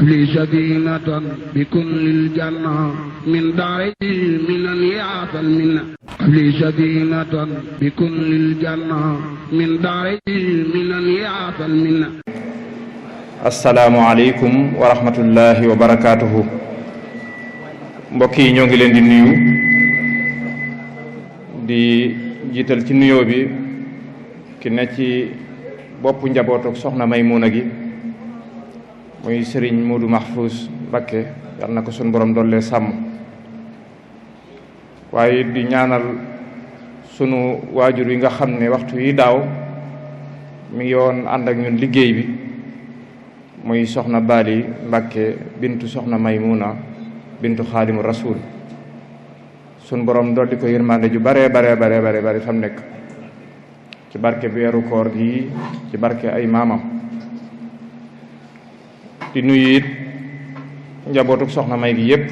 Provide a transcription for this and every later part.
li sadinatan bi kullil janna min daari minan yaatal minna li sadinatan bi kullil janna min daari minan yaatal minna. assalaamu aleykum wa rahmatullahi wa barakaatuhu. mbokk yi ñoo ngi leen di nuyu di jiital ci nuyoo bi ki ne ci boppu njabootu soxna Maymuna gi muy Serigne Modou Mahfous Mbacké, yal na ko sunu borom dollee sàmm. waaye di ñaanal sunu waajur wi nga xam ne waxtu yi daaw mi ngi woon ànd ak ñun liggéey bi muy soxna Bali Mbacké bintu soxna Maymuna bintu Xaadimu Rasuul. sunu borom dolli ko yërmande ju bare fam nekk, ci barke bi weeru koor gi, ci barke ay maamam. di nuyu it njabootuk soxna May gi yépp,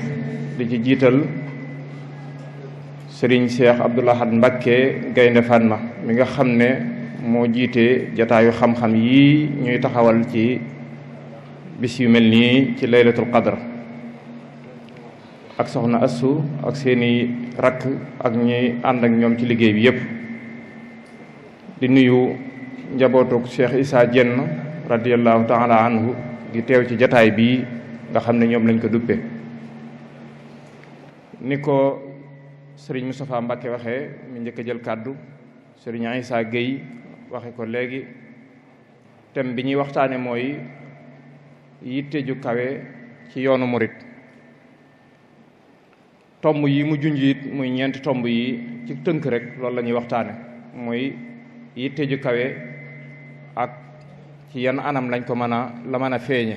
di ci jiital Serigne Cheikh Abdoul Ahad Mbacké Gaynde Fatma mi nga xam ne moo jiite jataayu xam-xam yi ñuy taxawal ci bis yu mel nii ci laylatul qadr, ak soxna Assu ak seeni rakk ak ñi ànd ak ñoom ci liggéey bi yépp. di nuyu njabootuk Cheikh Issa Dieng radiyallahu taala anhu di teew ci jataay bii nga xam ne ñoom lañ ko duppe. ni ko sëriñ Moustapha Mbacké waxee mi njëkk a jël kàddu, sëriñ Issa Gueye waxe ko léegi, thème bi ñuy waxtaane mooy yitte ju kawe ci yoonu murit. tomb yi mu junj it muy ñeenti tomb yi ci tënk rek loolu la ñuy waxtaane, mooy yitte ju kawe ak ci yan anam lañ ko mën a feeñe.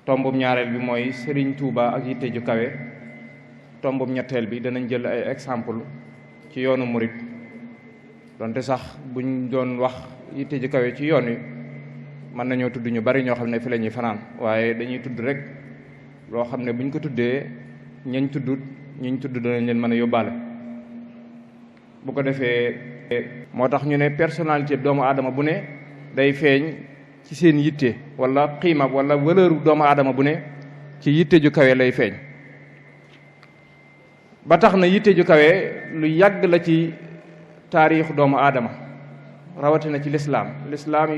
tombum ñaareel bi mooy Serigne Touba ak yitte ju kawe. tombum ñetteel bi danañ jël ay exemple ci yoonu murit, donte sax buñ doon wax yitte ju kawe ci yoon wi mën nañoo tudd ñu bari ñoo xam ne fi la ñuy fanaan, waaye dañuy tudd rek loo xam ne buñ ko tuddee ñiñ tudd danañ leen mën a yóbbaale. bu ko defee moo tax ñu ne personnalité doomu aadama bu ne day feeñ ci seen yitte, wala xiima wala valeur doomu aadama bu ne ci yitte ju kawe lay feeñ. ba tax na yitte ju kawe lu yàgg la ci taarixu doomu aadama, rawatina ci lislaam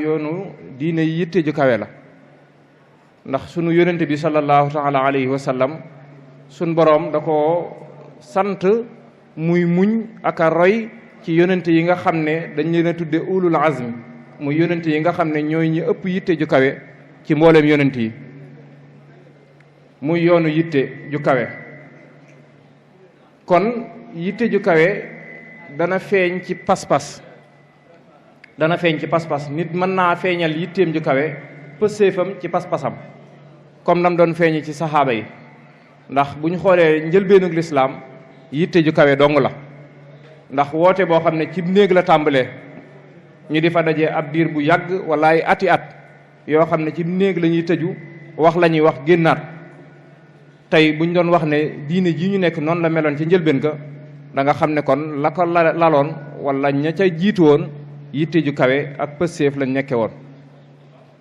yoonu diine yitte ju kawe la. ndax sunu yonente bi sallallahu taala alayhi wa sallam sun boroom da ko sant muy muñ ak a roy ci yonente yi nga xam ne dañ leen a tudde ulul azmi, muy yonente yi nga xam ne ñooy ñi ëpp yitte ju kawe ci mbooleem yonente yi, muy yoonu yitte ju kawe. kon yitte ju kawe dana feeñ ci pas-pas, nit mën naa feeñal yitteem ju kawe pësséefam ci pas-pasam, comme nam doon feeñi ci saxaaba yi. ndax bu ñu xoolee njëlbeenug lislaam yitte ju kawe dong la, ndax woote boo xam ne ci néeg la tàmbalee, ñu di fa daje ab diir bu yàgg wala ay ati at yoo xam ne ci néeg la ñuy tëju, wax la ñuy wax génnaat. tey bu ñu doon wax ne diine ji ñu nekk noonu la meloon ci njëlbeen ga, da nga xam ne kon la ko laloon wala ña ca jiitu woon yitte ju kawe ak pësséef lañ nekke woon.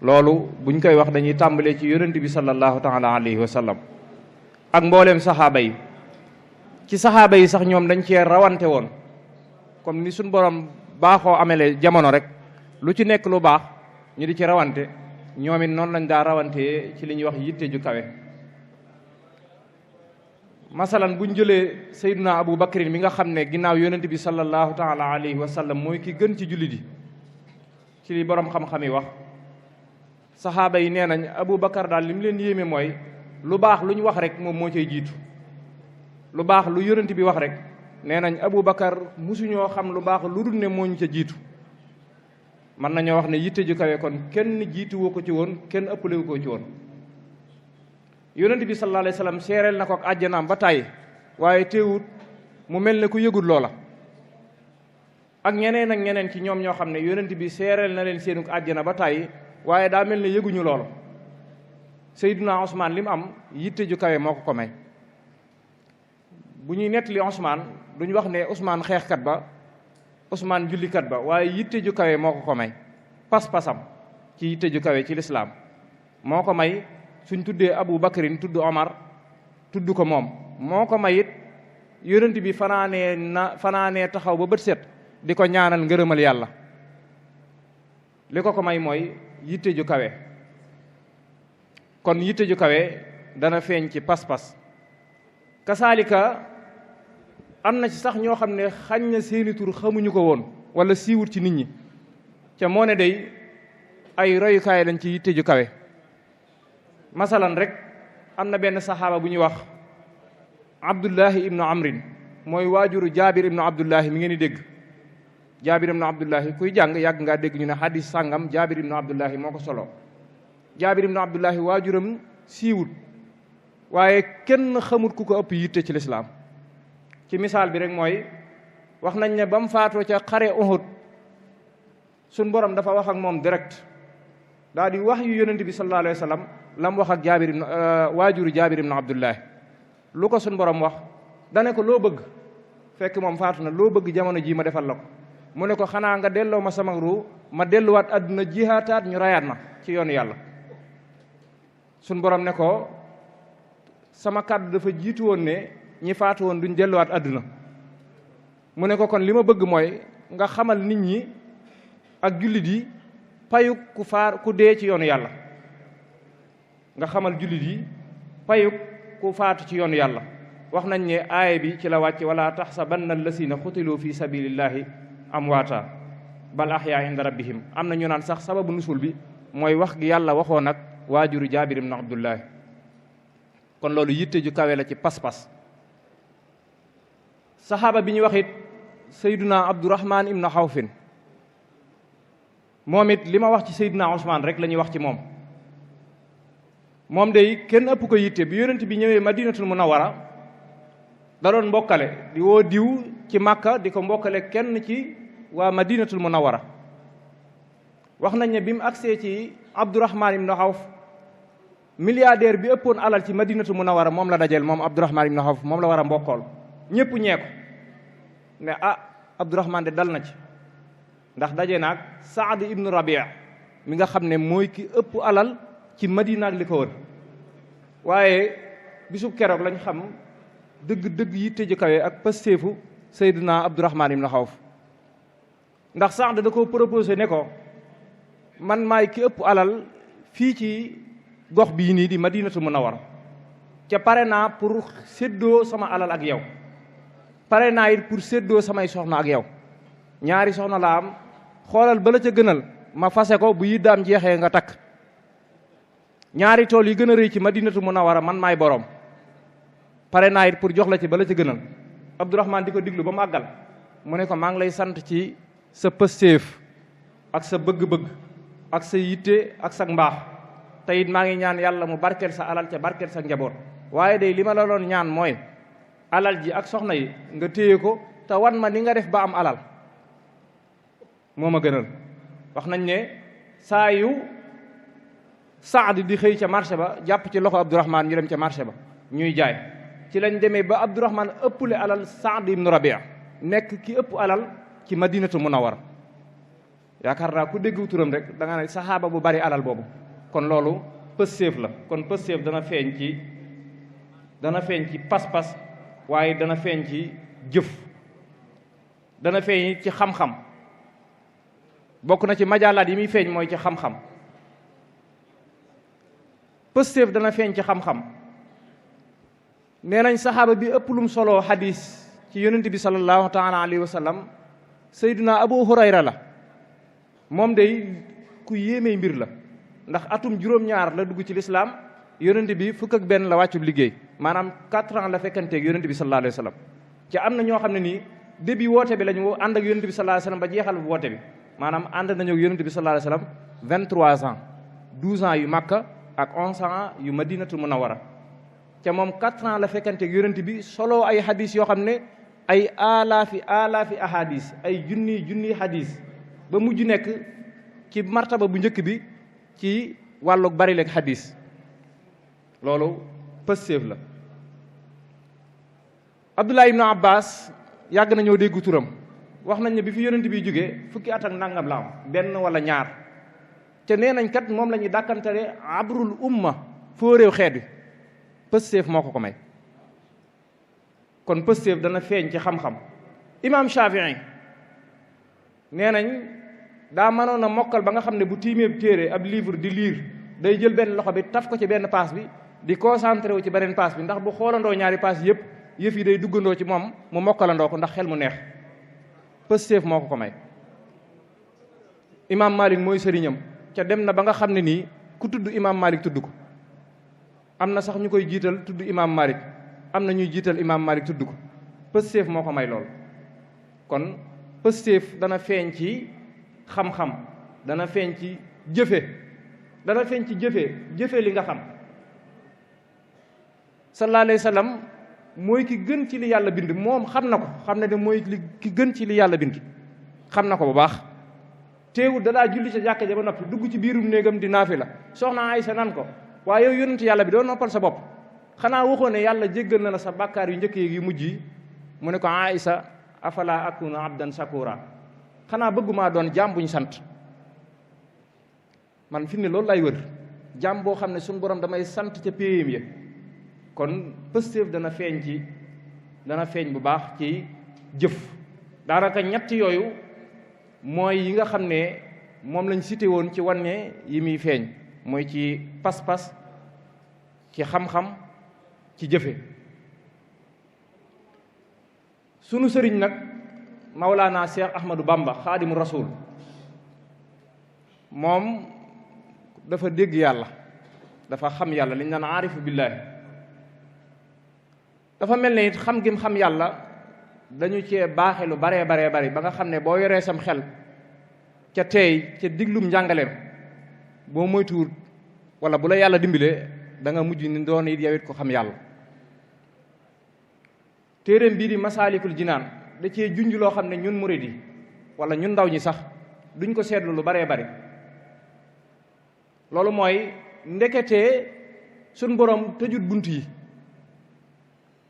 loolu buñ koy wax dañuy tàmbalee ci yonent bi sallallahu taala alayhi wa sallam ak mbooleem saxaaba yi. ci saxaaba yi sax ñoom dañ cee rawante woon, comme ni suñ borom baaxoo amele jamono rek lu ci nekk lu baax ñu di ci rawante, ñoom it noonu lañ daa rawante ci li ñuy wax yitte ju kawe. masalan buñ jëlee sayyiduna Abu Bakrin mi nga xam ne ginnaaw yonent bi sallallahu taala alayhi wa sallam mooy ki gën ci jullit yi ci li borom xam-xam yi wax. saxaaba yi nee nañ Abu Bakar daal li mu leen yéeme mooy lu baax lu ñu wax rek moom moo cay jiitu. lu baax lu yonent bi wax rek nee nañ Abu Bakar musuñoo xam lu baax lu dul ne moo ñu ca jiitu. mën nañoo wax ne yitte ju kawe kon kenn jiituwoo ko ci woon, kenn ëppalewu ko ci woon. yonent bi sallallahu alayhi wasallam seereel na ko ak àjjanaam ba tàyyi, waaye teewut mu mel ne ku yëgul loola. ak ñeneen ci ñoom ñoo xam ne yonent bi seereel na leen seenu àjjana ba tàyyi, waaye daa mel ne yëguñu loolu. Seydina Ousmane li mu am yitte ju kawe moo ko may. bu ñuy nettali Ousmane duñ wax ne Ousmane xeexkat ba, Ousmane jullikat ba, waaye yitte ju kawe moo ko may. pas-pasam ci yitte ju kawe ci lislaam moo ko may suñ tuddee Abu Bakrin tudd Omar tudd ko moom moo ko may it yonent bi fanaanee taxaw ba bët set di ko ñaanal ngërëmal yàlla. li ko may mooy yitte ju kawe. kon yitte ju kawe dana feeñ ci pas-pas. kasaalika am na ci sax ñoo xam ne xañ na seeni tur xamuñu ko woon wala siiwut ci nit ñi ca moo ne day ay royukaay lañ ci yitte ju kawe. masalan rek am na benn saxaaba bu ñuy wax Abdullahi ibnu Amrin mooy waajuru Jaabir ibnu Abdullahi mi ngeen di dégg. Jaabir ibnu Abdullahi kuy jàng yàgg ngaa dégg ñu ne hadis sàngam Jaabir ibnu Abdullahi moo ko solo. Jaabir ibnu Abdullahi waajuram siiwut waaye kenn xamut ku ko ëpp yitte ci lislaam. ci misaal bi rek mooy wax nañ ne ba mu faatoo ca xare Uhud suñ borom dafa wax ak moom direct daal di wax yu yonent bi sallallahu alayhi wa sallam la mu wax ak waajuru Jaabir ibnu Abdullahi. lu ko suñ borom wax dane ko loo bëgg fekk moom faatu na loo bëgg jamono jii ma defal la ko mu ne ko xanaa nga delloo ma sama ruu ma delluwaat àdduna jihaataat ñu rayaat ma ci yoonu yàlla. suñ borom ne ko sama kàddu dafa jiitu woon ne ñi faatu woon duñ delluwaat àdduna. mu ne ko kon li ma bëgg mooy nga xamal nit ñi ak jullit yi payuk ku dee ci yoonu yàlla. nga xamal jullit yi payuk ku faatu ci yoonu yàlla. wax nañ ne aaya bi ci la wàcc wala taxsabanna allasina xutilu fi sabilillahi amwaata bal ahyaa inda rabbihim. am na ñu naan sax sababu nusul bi mooy wax gi yàlla waxoon ak waajuru Jaabir ibn Abdullahi. kon loolu yitte ju kawe la ci pas-pas. saxaaba bi ñu wax it Seyduna Abdurahman ibn Xawfin moom it li ma wax ci Seyduna Usmaan rek la ñuy wax ci moom. moom day kenn ëpp ko yitte bi yonent bi ñëwee Madinatul Munawwara da doon mbokkale di woo diw ci Makka di ko mbokkale kenn ci waa Madinatul Munawwara. wax nañ ne bi mu agsee ci Abdurahman ibn Xawf milliardaire bi ëppoon alal ci Madinatul Munawwara moom la dajeel moom Abdurahman ibn Xawf moom la war a mbokkool ñëpp ñee ko ne Abdurahman de dal na ci ndax daje naag Saad ibnu Rabia mi nga xam ne mooy ki ëpp alal ci Madina ak li ko wër. waaye bisub keroog lañ xam dëgg yitte ji kawe ak pastéefu Seydina Abdurahman ibn Xawf ndax Saad da ko proposé ne ko man maay ki ëpp alal fii ci gox bii nii di Madinatul Munawwara ca pare naa pour séddoo sama alal ak yow pare naa it pour séddoo samay soxna ak yow ñaari soxna la am xoolal ba la ca gënal ma fase ko bu yiddaam jeexee nga takk ñaari tool yi gën a rëy ci Madinatul Munawwara man maay boroom pare naa it pour jox la ci ba la ca gënal. Abdurahman di ko diglu ba mu àggal mu ne ko maa ngi lay sant ci sa pëstéef ak sa bëgg-bëgg ak sa yitte ak sa mbaax te it maa ngi ñaan yàlla mu barkeel sa alal ca barkeel sa njaboot. waaye day li ma la doon ñaan mooy alal ji ak soxna yi nga téye ko te wan ma ni nga def ba am alal moo ma gënal. wax nañ ne saa yu Saad di xëy ca marché ba jàpp ci loxo Abdurahman ñu dem ca marché ba ñuy jaay ci lañ demee ba Abdurahman ëpple alal Saad ibnu Rabia nekk ki ëpp alal ci Madinatul Munawwara. yaakaar naa ku dégg turam rek da nga ne saxaaba bu bari alal boobu. kon loolu pësséef la kon pësséef dana feeñ ci pas-pas waaye dana feeñ ci jëf dana feeñ ci xam-xam. bokk na ci majaalaat yi muy feeñ mooy ci xam-xam. pëstéef dana feeñ ci xam-xam. nee nañ saxaaba bi ëpp lum solo xadis ci yonent bi sallallahu taala alayhi wa sallam Seyduna Abu Hurayra la. moom day ku yéemey mbir la ndax atum juróom-ñaar la dugg ci lislaam yonent bi fukk ak benn la wàccub liggéey maanaam 4 ans la fekkanteeg yonent bi sallallahu alayhi wa sallam. ci am na ñoo xam ne nii début woote bi lañu ànd ak yonent bi sallallahu alayhi wa sallam ba jeexal bu woote bi maanaam ànd nañu ak yonent bi sallallahu alayhi wa sallam 23 ans 12 ans yu Makka ak 11 ans yu Madinatul Munawwara. ca moom 4 ans la fekkanteeg yonent bi solo ay hadis yoo xam ne ay alaafi ahadis ay junni hadis ba mujj nekk ci martaba bu njëkk bi ci wàllug bari leeg hadis. loolu pësséef la. Abdullah ibnu Abbas yàgg nañoo déggu turam wax nañ ne bi fi yonent bi jógee fukki at ak nangam la am benn wala ñaar ca nee nañ kat moom la ñuy dàkkantale abrul umma foo réew xeet wi pëstéef moo ko may kon pëstéef dana feeñ ci xam-xam. imaam Shafii nee nañ daa mënoon a mokkal ba nga xam ne bu tiimee téere ab livre di lire day jël benn loxo bi taf ko ci benn paas bi di concentré wu ci beneen paas bi ndax bu xoolandoo ñaari paas yëpp yëf yi day duggandoo ci moom mu mokkalandoo ko ndax xel mu neex pëstéef moo ko may. imaam Malik mooy sëriñam ca dem na ba nga xam ne nii ku tudd imaam Malik tudd ko am na sax ñu koy jiital tudd imaam Malik am na ñuy jiital imaam Malik tudd ko pëstéef moo ko may lool. kon pëstéef dana feeñ ci xam-xam dana feeñ ci jëfe jëfe li nga xam. sallallahu alayhi wa sallam mooy ki gën ci li yàlla bind moom xam na ko xam ne de mooy ki gën ci li yàlla bind xam na ko bu baax. teewul da daa julli ca jàkka ja ba noppi dugg ci biirum néegam di naafila soxna Aysa nan ko waaye yow yonent yàlla bi doo noppal sa bopp xanaa waxoo ne yàlla jéggal na la sa bàkkaar yu njëkk yi yu mujj yi mu ne ko Aysa afala akunu abdan sakura xanaa bëggumaa doon jaam buñ sant. man fi ne loolu lay wër jaam boo xam ne suñu borom damay sant ca péyam ya. kon pëstéef dana feeñ bu baax ci jëf. daanaka ñett yooyu mooy yi nga xam ne moom lañ cité woon ci wanne yi muy feeñ mooy ci pas-pas ci xam-xam ci jëfe. sunu sëriñ nag Mawlaana Cheikh Ahmadou Bamba xaadimu rasul moom dafa dégg yàlla dafa xam yàlla li ñu naan aarifu billaahi. dafa mel ne it xam gim xam yàlla dañu cee baaxe lu baree bari ba nga xam ne boo yoree sam xel ca teey ca diglum njàngaleem boo moytuwul wala bu la yàlla dimbilee da nga mujj ni doon it yow it ko xam yàlla. téeréem bii di masaalikul jinaan da cee junj loo xam ne ñun murid yi wala ñun ndaw ñi sax duñ ko seetlu lu baree bari. loolu mooy ndeketee suñ borom tëjut bunt yi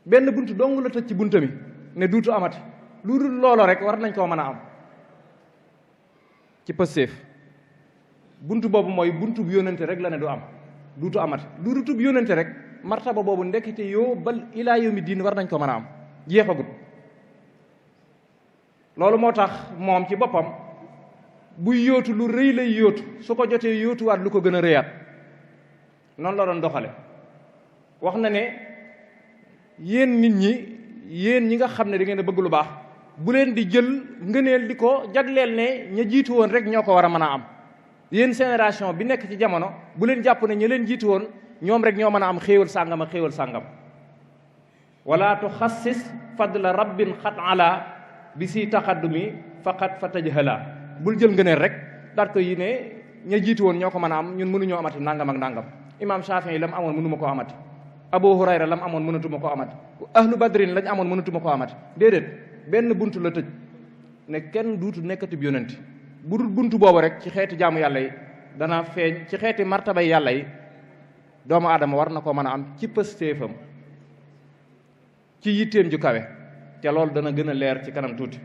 benn bunt dong la tëj ci bunt mi ne duutu amati lu dul loolo rek war nañ koo mën a am ci pëstéef. bunt boobu mooy buntu bu yónnante rek la ne du am duutu amati lu dutub yónnante rek martaba boobu ndekete yoo bal ilaa yawmi diin war nañ ko mën a am jeexagut. loolu moo tax moom ci boppam buy yóotu lu rëy lay yóotu su ko jotee yóotuwaat lu ko gën a rëyaat noonu la doon doxale. wax na ne yéen nit ñi nga xam ne da ngeen a bëgg lu baax bu leen di jël ngëneel di ko jagleel ne ña jiitu woon rek ñoo ko war a mën a am. yéen génération bi nekk ci jamono bu leen jàpp ne ña leen jiitu woon ñoom rek ñoo mën a am xéewal sàngam ak xéewal sàngam. wala tuxassis fadla rabbin xat ala bi si taxaddumi faqat fa tajhala bul jël ngëneel rek daat ko yi ne ña jiitu woon ñoo ko mën a am ñun mënuñoo amati nangam ak nangam. imaam Shafii lam amoon mënuma koo amati Abu Hurayra lam amoon mënatuma koo amati ahlu badrin lañ amoon mënatuma koo amati déedéet benn buntu la tëj ne kenn duutu nekkati bi yonent bu dul buntu boobu rek ci xeeti jaamu yàlla yi dana feeñ ci xeeti martabay yàlla yi doomu aadama war na koo mën a am ci pëstéefam ci yitteem ju kawe te loolu dana gën a leer ci kanam tuuti.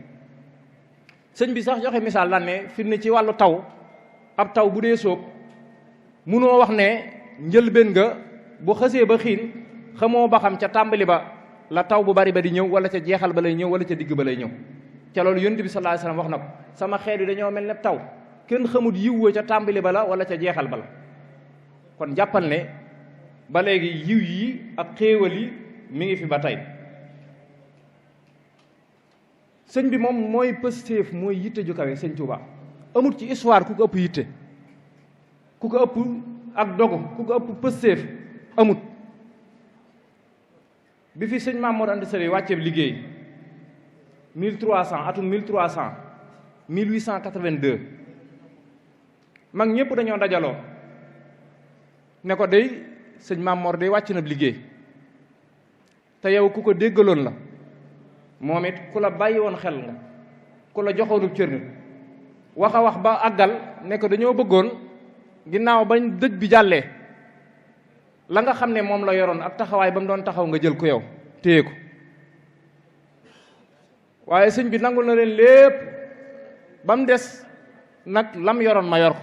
sëñ bi sax joxe misaal lan ne fi ne ci wàllu taw ab taw bu dee sóob munoo wax ne njëlbéen nga bu xësee ba xiin xamoo ba xam ca tàmbali ba la taw bu bari ba di ñëw wala ca jeexal ba lay ñëw wala ca digg ba lay ñëw. ca loolu yonent bi sallallahu alayhi wasallam wax na ko sama xeet yi dañoo mel ne taw kenn xamut yiw ca tàmbali ba la wala ca jeexal ba la. kon jàppal ne ba léegi yiw yi ak xéewal yi mi ngi fi ba tey. sëñ bi moom mooy pëstéef mooy yitte ju kawe sëñ Tuuba amut ci histoire ku ko ëpp yitte ku ko ëpp ak dogu ku ko ëpp pëstéef amut. bi fi sëñ Mamoor Anta Sali wàcceeb liggéey 1300 atum 1882 mag ñëpp dañoo dajaloo ne ko day sëñ Mamoor day wàcc na liggéey te yow ku ko déggaloon la moom it ku la bàyyi woon xel nga ku la joxoonub cër nga wax a wax ba àggal ne ko dañoo bëggoon ginnaaw bañ dëj bi jàllee la nga xam ne moom la yoroon ak taxawaay ba mu doon taxaw nga jël ko yow téye ko. waaye sëñ bi nangul na leen lépp ba mu des nag lam yoroon ma yor ko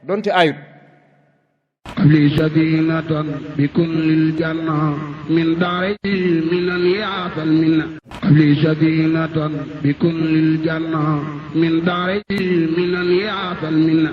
donte ayut. li sadinatan bi kullil janna min daari minan yaatal minna li sadinatan bi kullil janna min daari minan yaatal minna